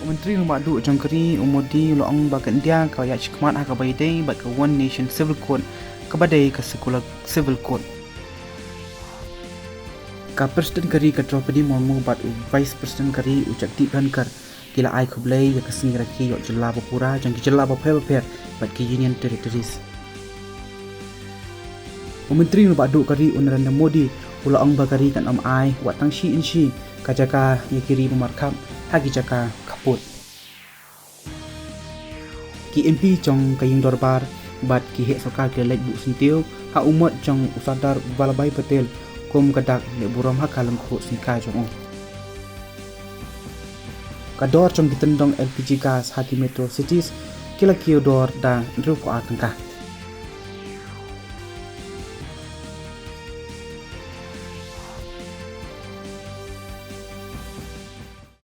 Menteri Nombor 2 Jangkari Umudi Loong Bagan Dia Kau Yak Chikmat Hakabai Day Bat Ke One Nation Civil Code Kabadai Ke Sekolah Civil Code Ka Presiden Kari Ka Draupadi Murmu Bat Vice Presiden Kari Ucak Deep Hankar Kila Ai Kublai Yak Kesing Raki Yok Jela Bapura Jangki Jela Bapher Bat Ke Union Territories Menteri Nombor 2 Kari Narendra Modi Loong Bagari Kan Ai Wat Tang Shi In Shi Kajaka Yakiri Pemarkap Hagi Jaka Kaput Ki MP Chong Kaying Dorbar Bat Ki Hek Sarkar Ke Lek Bu Sintiu Ha Umat Chong Usadar Balabai Patel Kum Kadak Lek Buram Hakalam Kut Sikai Chong Kador Chong Ditendong LPG Gas Haki Metro Cities Kila Kiodor Da Rupo Atengkah